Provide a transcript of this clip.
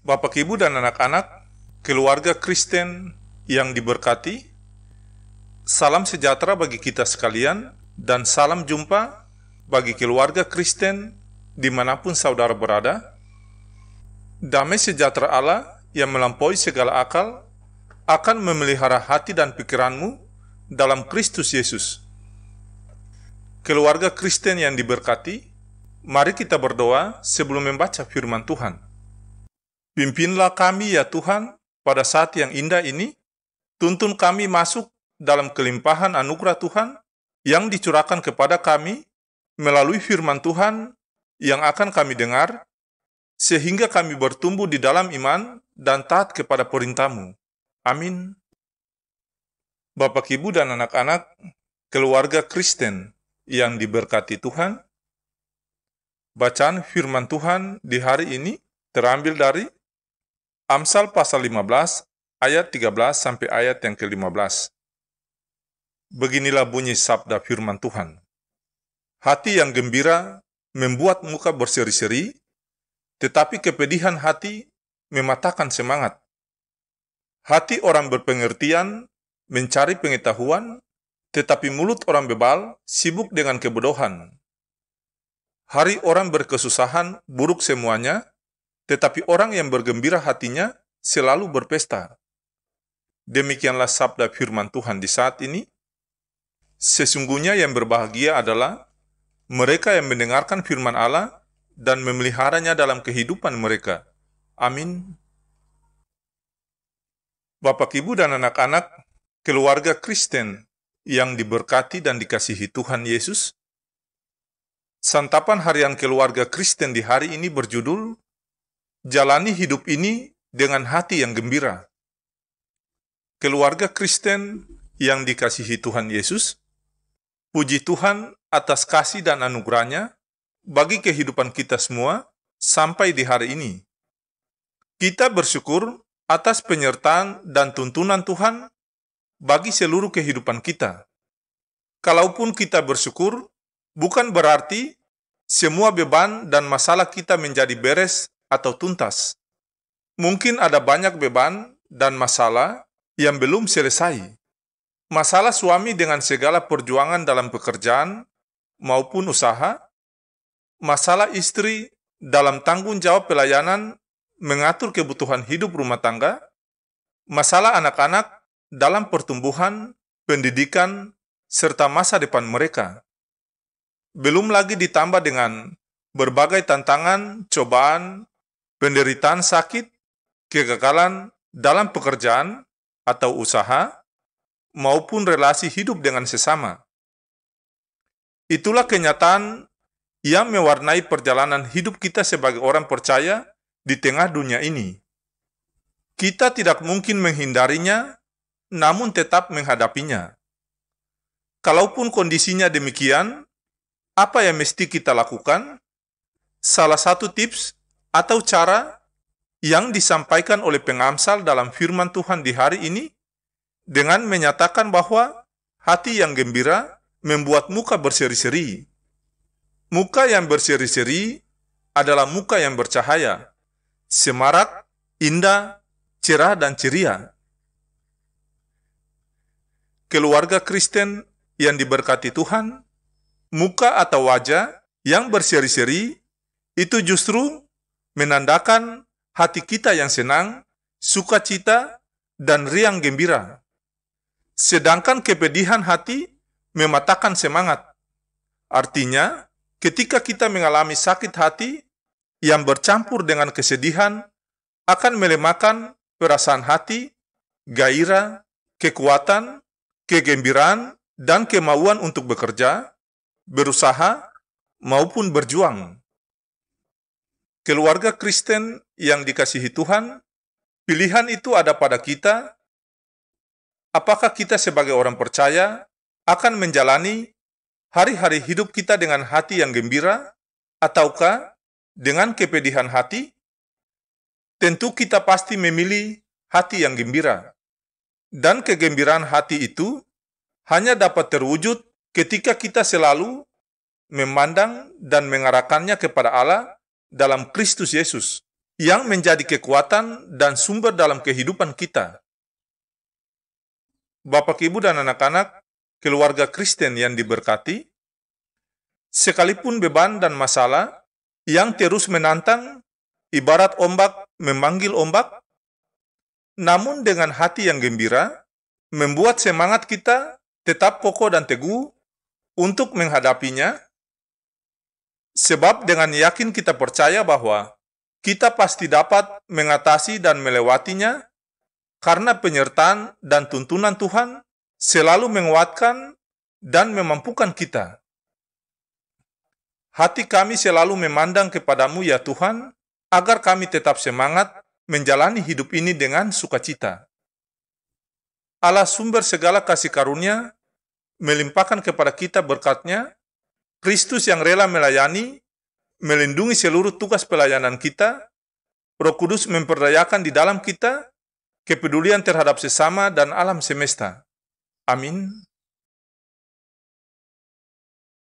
Bapak, Ibu, dan anak-anak, keluarga Kristen yang diberkati, salam sejahtera bagi kita sekalian, dan salam jumpa bagi keluarga Kristen dimanapun saudara berada. Damai sejahtera Allah yang melampaui segala akal akan memelihara hati dan pikiranmu dalam Kristus Yesus. Keluarga Kristen yang diberkati, mari kita berdoa sebelum membaca firman Tuhan. Pimpinlah kami ya Tuhan pada saat yang indah ini, tuntun kami masuk dalam kelimpahan anugerah Tuhan yang dicurahkan kepada kami melalui firman Tuhan yang akan kami dengar, sehingga kami bertumbuh di dalam iman dan taat kepada perintah-Mu. Amin. Bapak, Ibu, dan anak-anak, keluarga Kristen yang diberkati Tuhan, bacaan firman Tuhan di hari ini terambil dari Amsal pasal 15 ayat 13 sampai ayat yang ke-15. Beginilah bunyi sabda firman Tuhan. Hati yang gembira membuat muka berseri-seri, tetapi kepedihan hati mematahkan semangat. Hati orang berpengertian mencari pengetahuan, tetapi mulut orang bebal sibuk dengan kebodohan. Hari orang berkesusahan buruk semuanya, tetapi orang yang bergembira hatinya selalu berpesta. Demikianlah sabda firman Tuhan di saat ini. Sesungguhnya yang berbahagia adalah mereka yang mendengarkan firman Allah dan memeliharanya dalam kehidupan mereka. Amin. Bapak, Ibu, dan anak-anak, keluarga Kristen yang diberkati dan dikasihi Tuhan Yesus, santapan harian keluarga Kristen di hari ini berjudul Jalani hidup ini dengan hati yang gembira. Keluarga Kristen yang dikasihi Tuhan Yesus, puji Tuhan atas kasih dan anugerah-Nya bagi kehidupan kita semua sampai di hari ini. Kita bersyukur atas penyertaan dan tuntunan Tuhan bagi seluruh kehidupan kita. Kalaupun kita bersyukur, bukan berarti semua beban dan masalah kita menjadi beres atau tuntas. Mungkin ada banyak beban dan masalah yang belum selesai. Masalah suami dengan segala perjuangan dalam pekerjaan maupun usaha, masalah istri dalam tanggung jawab pelayanan mengatur kebutuhan hidup rumah tangga, masalah anak-anak dalam pertumbuhan, pendidikan, serta masa depan mereka. Belum lagi ditambah dengan berbagai tantangan, cobaan, penderitaan sakit, kegagalan dalam pekerjaan atau usaha, maupun relasi hidup dengan sesama. Itulah kenyataan yang mewarnai perjalanan hidup kita sebagai orang percaya di tengah dunia ini. Kita tidak mungkin menghindarinya, namun tetap menghadapinya. Kalaupun kondisinya demikian, apa yang mesti kita lakukan? Salah satu tips atau cara yang disampaikan oleh pengamsal dalam firman Tuhan di hari ini dengan menyatakan bahwa hati yang gembira membuat muka berseri-seri. Muka yang berseri-seri adalah muka yang bercahaya, semarak, indah, cerah, dan ceria. Keluarga Kristen yang diberkati Tuhan, muka atau wajah yang berseri-seri itu justru menandakan hati kita yang senang, sukacita, dan riang gembira. Sedangkan kepedihan hati mematahkan semangat. Artinya, ketika kita mengalami sakit hati yang bercampur dengan kesedihan, akan melemahkan perasaan hati, gairah, kekuatan, kegembiraan, dan kemauan untuk bekerja, berusaha, maupun berjuang. Keluarga Kristen yang dikasihi Tuhan, pilihan itu ada pada kita. Apakah kita sebagai orang percaya akan menjalani hari-hari hidup kita dengan hati yang gembira, ataukah dengan kepedihan hati? Tentu kita pasti memilih hati yang gembira. Dan kegembiraan hati itu hanya dapat terwujud ketika kita selalu memandang dan mengarahkannya kepada Allah dalam Kristus Yesus, yang menjadi kekuatan dan sumber dalam kehidupan kita. Bapak, Ibu, dan anak-anak, keluarga Kristen yang diberkati, sekalipun beban dan masalah yang terus menantang, ibarat ombak memanggil ombak, namun dengan hati yang gembira, membuat semangat kita tetap kokoh dan teguh untuk menghadapinya, sebab dengan yakin kita percaya bahwa kita pasti dapat mengatasi dan melewatinya, karena penyertaan dan tuntunan Tuhan selalu menguatkan dan memampukan kita. Hati kami selalu memandang kepadamu ya Tuhan, agar kami tetap semangat menjalani hidup ini dengan sukacita. Allah sumber segala kasih karunia, melimpahkan kepada kita berkat-Nya, Kristus yang rela melayani, melindungi seluruh tugas pelayanan kita, Roh Kudus memperdayakan di dalam kita, kepedulian terhadap sesama dan alam semesta. Amin.